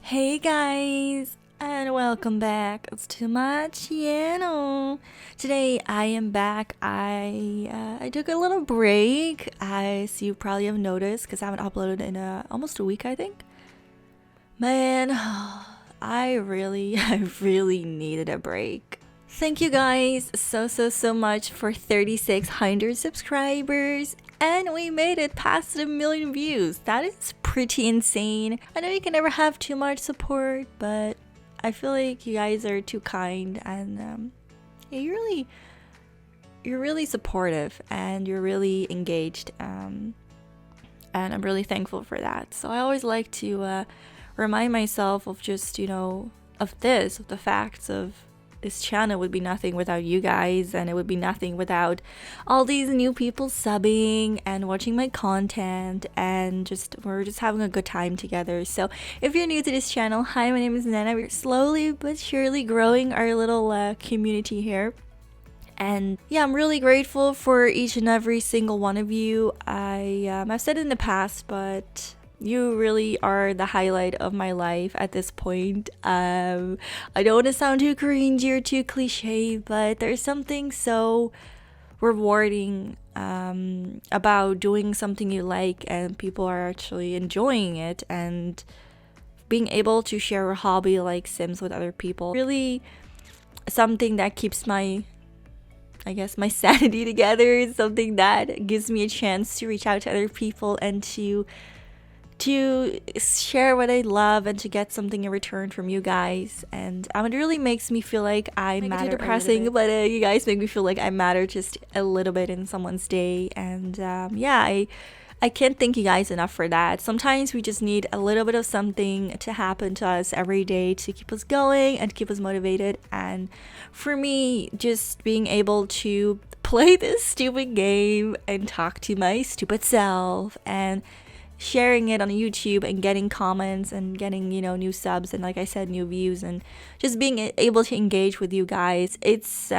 Hey guys, and welcome back to my channel. Today I am back. I took a little break, as you probably have noticed, because I haven't uploaded in almost a week, I think. Man, I really needed a break. Thank you guys so much for 3,600 subscribers, and we made it past 1,000,000 views. That is pretty insane. I know you can never have too much support, but I feel like you guys are too kind, and yeah, you're really supportive and you're really engaged, and I'm really thankful for that. So I always like to remind myself of just, of the facts of this channel would be nothing without you guys, and it would be nothing without all these new people subbing and watching my content, and we're just having a good time together. So if you're new to this channel, hi, my name is Nenna. We're slowly but surely growing our little community here. And yeah, I'm really grateful for each and every single one of you. I've said it in the past, but you really are the highlight of my life at this point. I don't want to sound too cringy or too cliche, but there's something so rewarding about doing something you like and people are actually enjoying it, and being able to share a hobby like Sims with other people. Really something that keeps my sanity together. It's something that gives me a chance to reach out to other people and to share what I love and to get something in return from you guys. And it really makes me feel like I matter. Too depressing, but you guys make me feel like I matter just a little bit in someone's day. And yeah, I can't thank you guys enough for that. Sometimes we just need a little bit of something to happen to us every day to keep us going and keep us motivated. And for me, just being able to play this stupid game and talk to my stupid self and sharing it on YouTube and getting comments and getting, new subs and, like I said, new views, and just being able to engage with you guys, it's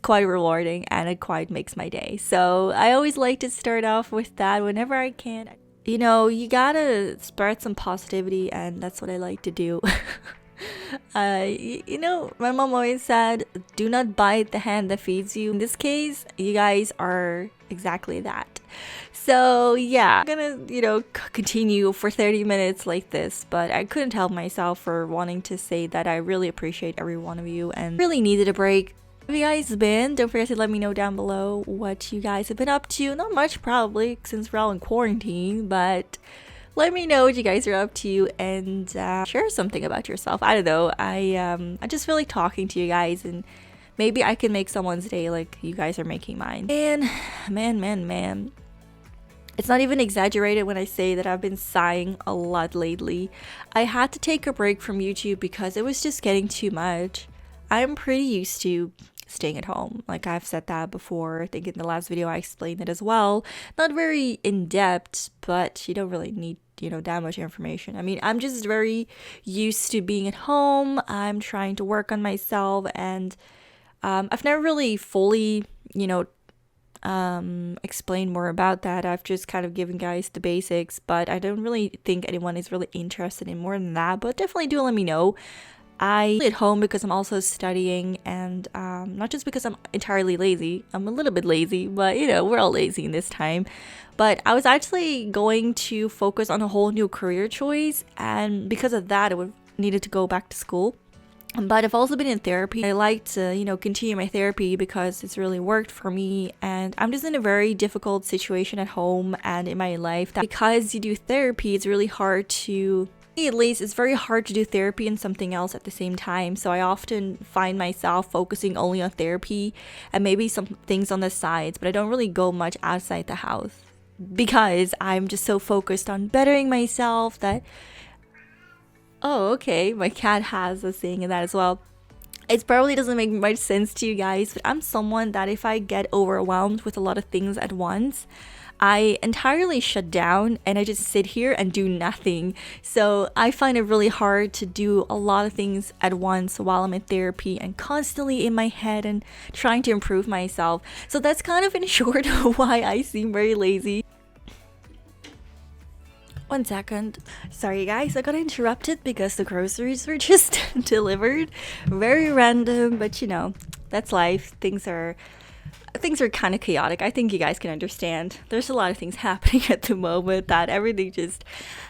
quite rewarding, and it quite makes my day. So I always like to start off with that whenever I can. You gotta spread some positivity, and that's what I like to do. My mom always said, do not bite the hand that feeds you. In this case, you guys are exactly that. So yeah, I'm gonna, continue for 30 minutes like this, but I couldn't help myself for wanting to say that I really appreciate every one of you and really needed a break. Have you guys been? Don't forget to let me know down below what you guys have been up to. Not much, probably, since we're all in quarantine, but let me know what you guys are up to, and share something about yourself. I don't know. I just feel like talking to you guys, and maybe I can make someone's day like you guys are making mine. And man. It's not even exaggerated when I say that I've been sighing a lot lately. I had to take a break from YouTube because it was just getting too much. I'm pretty used to staying at home. Like, I've said that before. I think in the last video I explained it as well. Not very in depth, but you don't really need, that much information. I mean, I'm just very used to being at home. I'm trying to work on myself, and I've never really fully, explain more about that. I've just kind of given guys the basics, but I don't really think anyone is really interested in more than that. But definitely do let me know. I at home because I'm also studying, and not just because I'm entirely lazy. I'm a little bit lazy, but we're all lazy in this time. But I was actually going to focus on a whole new career choice, and because of that, I would needed to go back to school. But I've also been in therapy. I like to, continue my therapy because it's really worked for me. And I'm just in a very difficult situation at home and in my life. That because you do therapy, it's really hard to, at least it's very hard to do therapy and something else at the same time. So I often find myself focusing only on therapy and maybe some things on the sides, but I don't really go much outside the house because I'm just so focused on bettering myself that... Oh, okay, my cat has a saying in that as well. It probably doesn't make much sense to you guys, but I'm someone that if I get overwhelmed with a lot of things at once, I entirely shut down and I just sit here and do nothing. So I find it really hard to do a lot of things at once while I'm in therapy and constantly in my head and trying to improve myself. So that's kind of in short why I seem very lazy. One second. Sorry guys, I got interrupted because the groceries were just delivered. Very random, but you know, that's life. Things are kind of chaotic. I think you guys can understand. There's a lot of things happening at the moment that everything just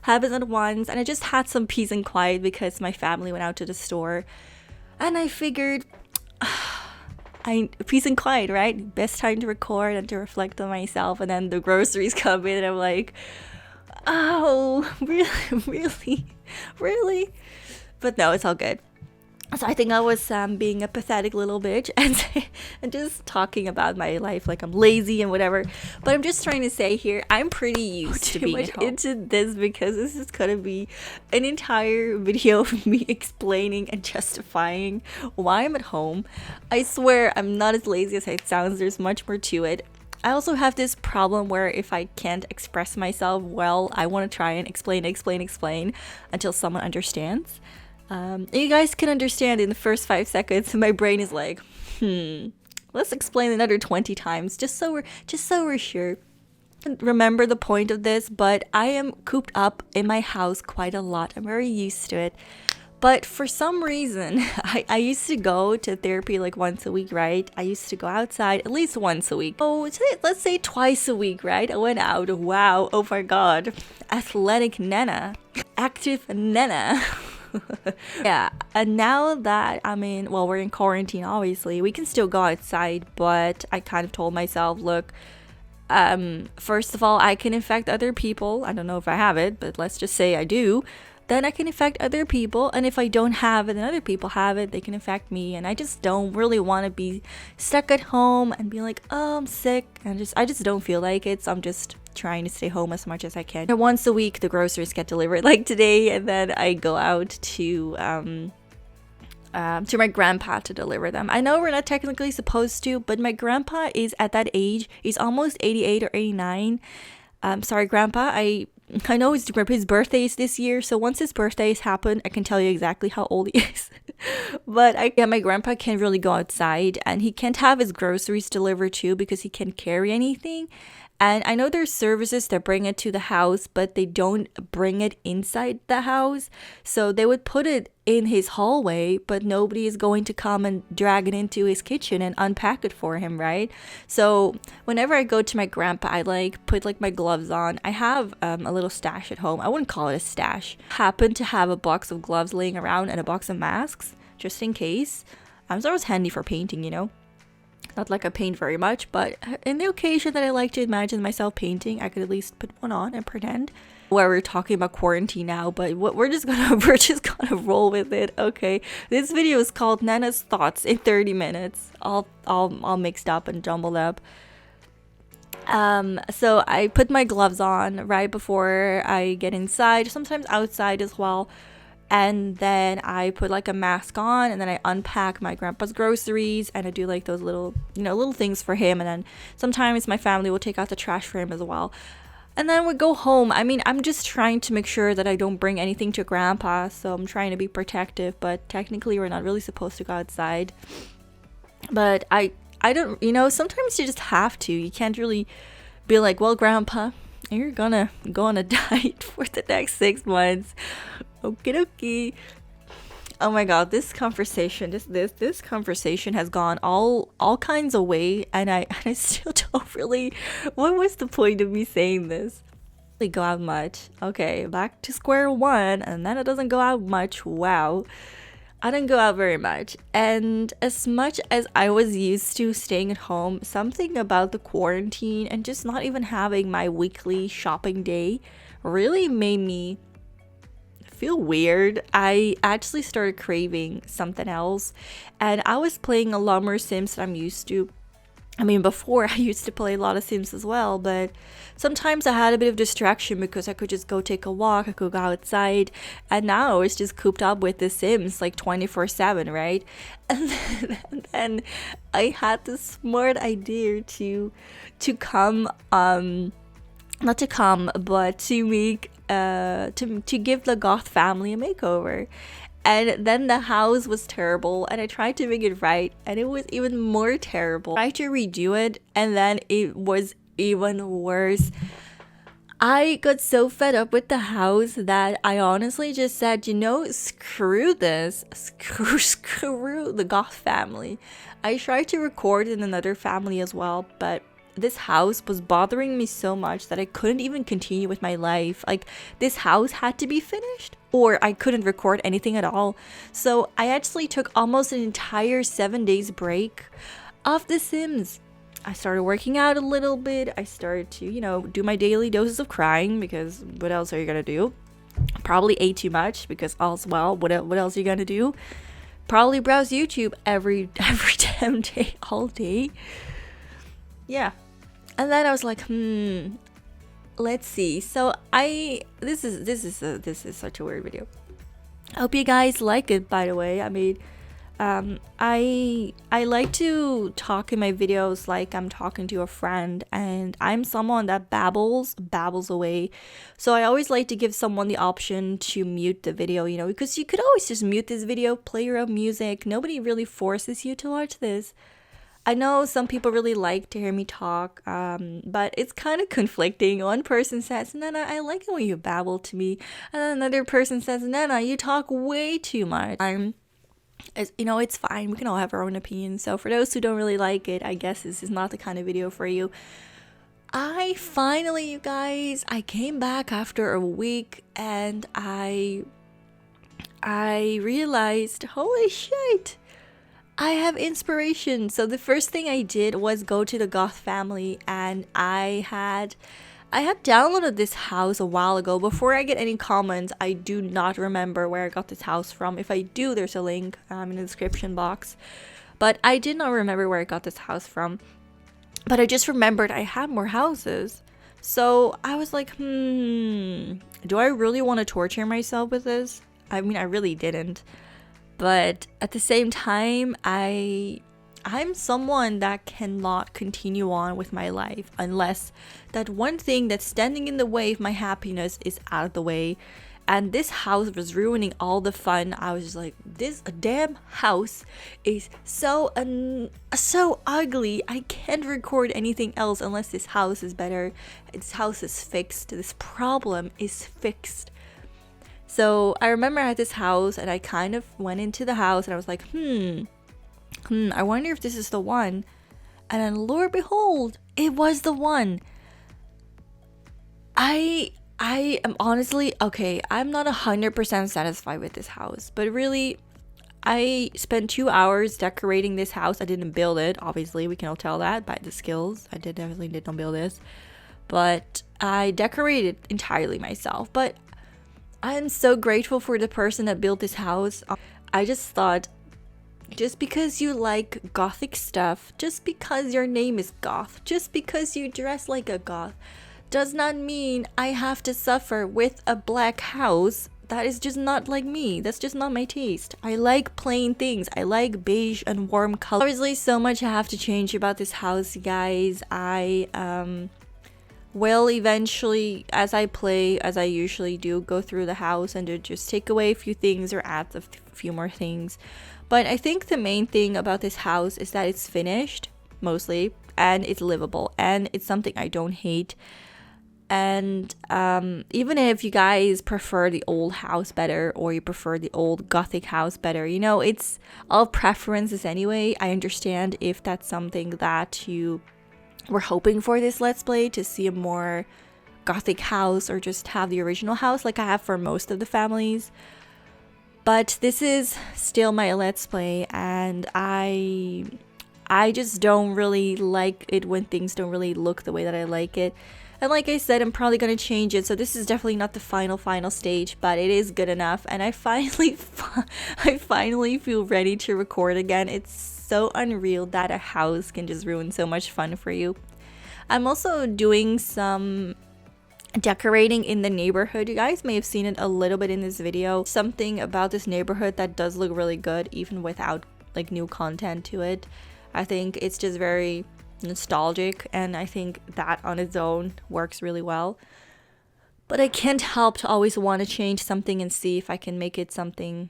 happens at once, and I just had some peace and quiet because my family went out to the store, and I figured peace and quiet, right? Best time to record and to reflect on myself. And then the groceries come in and I'm like, oh, really? But no, it's all good. So I think I was being a pathetic little bitch and just talking about my life like I'm lazy and whatever. But I'm just trying to say here, I'm pretty used to being at home. Into this because this is gonna be an entire video of me explaining and justifying why I'm at home. I swear I'm not as lazy as it sounds. There's much more to it. I also have this problem where if I can't express myself well, I want to try and explain until someone understands. You guys can understand in the first 5 seconds. My brain is like, let's explain another 20 times just so we're sure. Remember the point of this, but I am cooped up in my house quite a lot. I'm very used to it. But for some reason, I used to go to therapy like once a week, right? I used to go outside at least once a week. Oh, let's say twice a week, right? I went out. Wow. Oh my God. Athletic Nenna. Active Nenna. Yeah, and now that we're in quarantine, obviously we can still go outside, but I kind of told myself, look, first of all, I can infect other people. I don't know if I have it, but let's just say I do. Then I can infect other people, and if I don't have it and other people have it, they can infect me. And I just don't really want to be stuck at home and be like, oh, I'm sick, and I just don't feel like it. So I'm just trying to stay home as much as I can. And once a week the groceries get delivered like today, and then I go out to my grandpa to deliver them. I know we're not technically supposed to, but my grandpa is at that age. He's almost 88 or 89. Sorry grandpa, I know his birthday is this year, so once his birthdays happen, I can tell you exactly how old he is. But my grandpa can't really go outside, and he can't have his groceries delivered too because he can't carry anything. And I know there's services that bring it to the house, but they don't bring it inside the house. So they would put it in his hallway, but nobody is going to come and drag it into his kitchen and unpack it for him, right? So whenever I go to my grandpa, I put my gloves on. I have a little stash at home. I wouldn't call it a stash. Happen to have a box of gloves laying around and a box of masks, just in case. So it was handy for painting, you know. Not like I paint very much, but in the occasion that I like to imagine myself painting, I could at least put one on and pretend. Where we're talking about quarantine now, but we're just gonna roll with it. Okay, this video is called Nenna's thoughts in 30 minutes, all mixed up and jumbled up. So I put my gloves on right before I get inside, sometimes outside as well. And then I put like a mask on, and then I unpack my grandpa's groceries, and I do like those little things for him. And then sometimes my family will take out the trash for him as well. And then we go home. I'm just trying to make sure that I don't bring anything to grandpa. So I'm trying to be protective, but technically we're not really supposed to go outside. But I don't, sometimes you just have to. You can't really be like, well, grandpa, you're gonna go on a diet for the next 6 months. Okie dokie. Oh my god, this conversation has gone all kinds of way, and I still don't really. What was the point of me saying this? Really go out much. Okay, back to square one, and then it doesn't go out much. Wow. I didn't go out very much, and as much as I was used to staying at home, something about the quarantine and just not even having my weekly shopping day really made me feel weird. I actually started craving something else, and I was playing a lot more Sims than I'm used to. Before I used to play a lot of Sims as well, but sometimes I had a bit of distraction because I could just go take a walk, I could go outside, and now I was just cooped up with the Sims like 24/7, right? And then I had this smart idea to come, not to come, but to make, to give the Goth family a makeover. And then the house was terrible, and I tried to make it right, and it was even more terrible. I tried to redo it, and then it was even worse. I got so fed up with the house that I honestly just said, screw this. Screw the Goth family. I tried to record in another family as well, but this house was bothering me so much that I couldn't even continue with my life. Like, this house had to be finished or I couldn't record anything at all. So I actually took almost an entire 7 days break of The Sims. I started working out a little bit. I started to, do my daily doses of crying, because what else are you gonna do? Probably ate too much, because all's well. What else are you gonna do? Probably browse YouTube every damn day, all day. Yeah. And then I was like, let's see. So this is such a weird video. I hope you guys like it, by the way. I mean, I like to talk in my videos like I'm talking to a friend, and I'm someone that babbles away. So I always like to give someone the option to mute the video, because you could always just mute this video, play your own music. Nobody really forces you to watch this. I know some people really like to hear me talk, but it's kind of conflicting. One person says, Nenna, I like it when you babble to me. And then another person says, Nenna, you talk way too much. It's fine. We can all have our own opinions. So for those who don't really like it, I guess this is not the kind of video for you. I finally, you guys, I came back after a week, and I realized, holy shit, I have inspiration. So the first thing I did was go to the Goth family, and I had downloaded this house a while ago. Before I get any comments, I do not remember where I got this house from. If I do, there's a link in the description box. But I did not remember where I got this house from. But I just remembered I had more houses. So I was like, do I really want to torture myself with this? I mean, I really didn't. But at the same time, I'm someone that cannot continue on with my life unless that one thing that's standing in the way of my happiness is out of the way. And this house was ruining all the fun. I was just like, this damn house is so ugly. I can't record anything else unless this house is better. This house is fixed. This problem is fixed. So I remember I had this house, and I kind of went into the house, and I was like, I wonder if this is the one. And then, lo and behold, it was the one. I am honestly, okay, I'm not 100% satisfied with this house, but really, I spent 2 hours decorating this house. I didn't build it, obviously. We can all tell that by the skills. I definitely did not build this, but I decorated entirely myself. But I'm so grateful for the person that built this house. I just thought, just because you like gothic stuff, just because your name is Goth, just because you dress like a goth, does not mean I have to suffer with a black house. That is just not like me. That's just not my taste. I like plain things. I like beige and warm colors. Obviously, so much I have to change about this house, guys. I will eventually, as I play, as I usually do, go through the house and just take away a few things or add a few more things. But I think the main thing about this house is that it's finished, mostly, and it's livable, and it's something I don't hate. And even if you guys prefer the old house better, or you prefer the old gothic house better, it's all preferences anyway. I understand if that's something that you we're hoping for this Let's Play, to see a more gothic house or just have the original house like I have for most of the families. But this is still my Let's Play, and I just don't really like it when things don't really look the way that I like it. And like I said, I'm probably going to change it, so this is definitely not the final stage, but it is good enough, and I finally feel ready to record again. It's so unreal that a house can just ruin so much fun for you. I'm also doing some decorating in the neighborhood. You guys may have seen it a little bit in this video. Something about this neighborhood that does look really good even without like new content to it. I think it's just very nostalgic, and I think that on its own works really well. But I can't help to always want to change something and see if I can make it something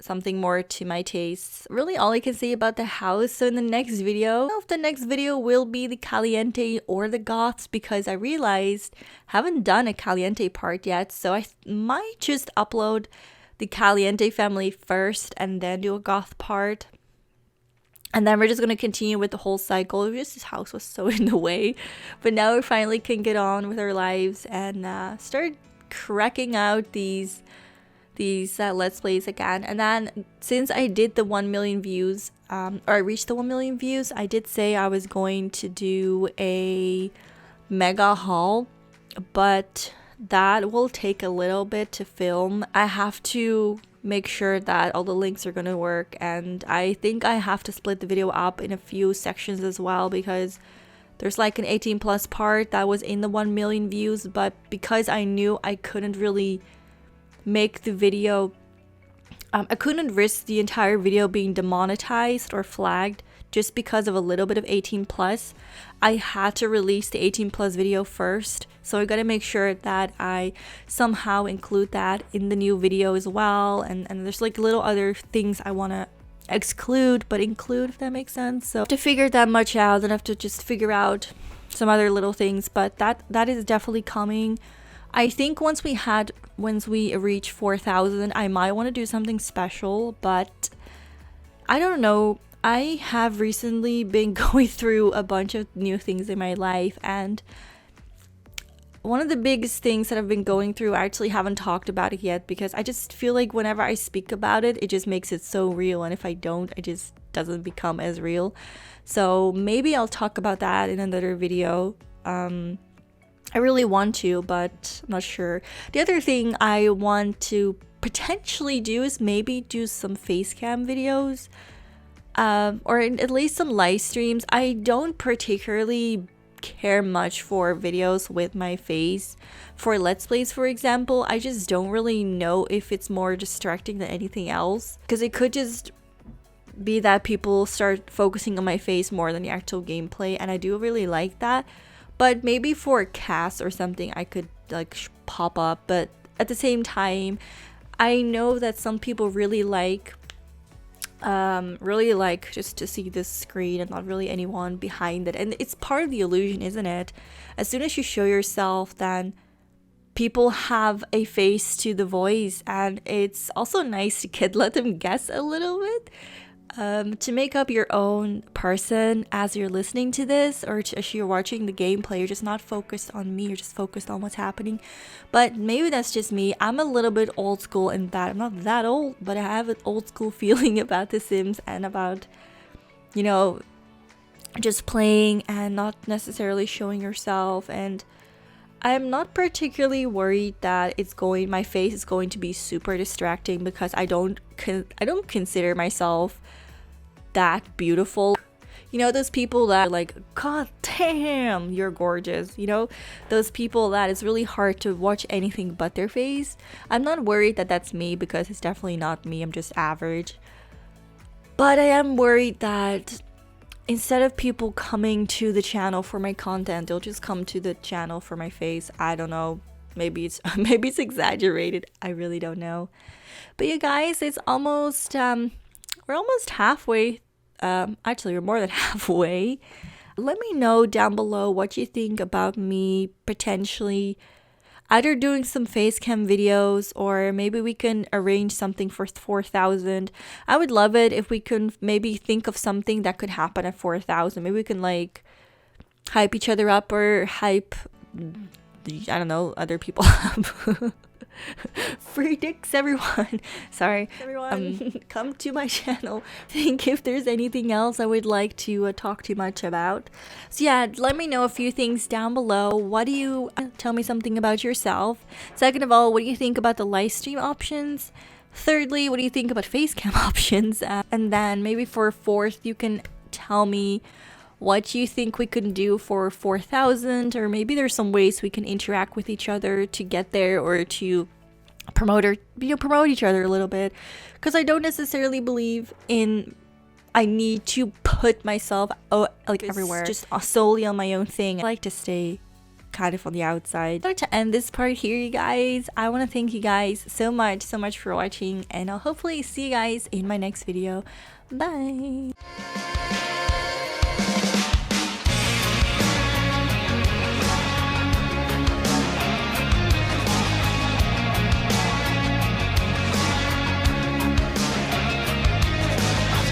something more to my tastes. Really all I can say about the house. So in the next video, I don't know if the next video will be the Caliente or the Goths, because I realized I haven't done a Caliente part yet. So I might just upload the Caliente family first and then do a Goth part. And then we're just going to continue with the whole cycle. Just this house was so in the way. But now we finally can get on with our lives and start cracking out these Let's Plays again. And then since I did the 1 million views, or I reached the 1 million views, I did say I was going to do a mega haul. But that will take a little bit to film. I have to make sure that all the links are gonna work, and I think I have to split the video up in a few sections as well, because there's like an 18+ part that was in the 1 million views, but because I knew I couldn't really make the video, I couldn't risk the entire video being demonetized or flagged just because of a little bit of 18+. I had to release the 18+ video first, so I gotta make sure that I somehow include that in the new video as well. And there's like little other things I want to exclude but include, if that makes sense. So to figure that much out, and I have to just figure out some other little things, but that is definitely coming. I think once we reach 4,000, I might want to do something special, but I don't know. I have recently been going through a bunch of new things in my life, and one of the biggest things that I've been going through, I actually haven't talked about it yet, because I just feel like whenever I speak about it, it just makes it so real, and if I don't, it just doesn't become as real. So maybe I'll talk about that in another video. I really want to, but I'm not sure. The other thing I want to potentially do is maybe do some face cam videos, or at least some live streams. I don't particularly care much for videos with my face. For Let's Plays, for example, I just don't really know if it's more distracting than anything else, because it could just be that people start focusing on my face more than the actual gameplay, and I do really like that. But maybe for a cast or something I could like pop up, but at the same time I know that some people really like just to see this screen and not really anyone behind it, and it's part of the illusion, isn't it? As soon as you show yourself, then people have a face to the voice, and it's also nice to let them guess a little bit, to make up your own person as you're listening to this, or as you're watching the gameplay. You're just not focused on me, you're just focused on what's happening. But maybe that's just me. I'm a little bit old school in that. I'm not that old, but I have an old school feeling about The Sims and about, you know, just playing and not necessarily showing yourself. And I'm not particularly worried that my face is going to be super distracting, because I don't consider myself that beautiful. You know, those people that are like, God damn, you're gorgeous. You know, those people that it's really hard to watch anything but their face. I'm not worried that that's me, because it's definitely not me. I'm just average. But I am worried that instead of people coming to the channel for my content, they'll just come to the channel for my face. I don't know. Maybe it's exaggerated. I really don't know. But you guys, it's almost we're almost halfway. Actually, we're more than halfway. Let me know down below what you think about me potentially either doing some face cam videos, or maybe we can arrange something for 4,000. I would love it if we can maybe think of something that could happen at 4,000. Maybe we can like hype each other up, or hype, I don't know, other people up. Free dicks, everyone. Sorry, everyone. Come to my channel. Think if there's anything else I would like to talk too much about. So yeah, let me know a few things down below. What do you tell me something about yourself? Second of all, what do you think about the live stream options? Thirdly, what do you think about face cam options? And then maybe for fourth, you can tell me what you think we can do for 4,000, or maybe there's some ways we can interact with each other to get there, or to promote each other a little bit, because I don't necessarily believe in I need to put myself like everywhere just solely on my own thing. I like to stay kind of on the outside. So to end this part here, you guys, I want to thank you guys so much for watching, and I'll hopefully see you guys in my next video. Bye.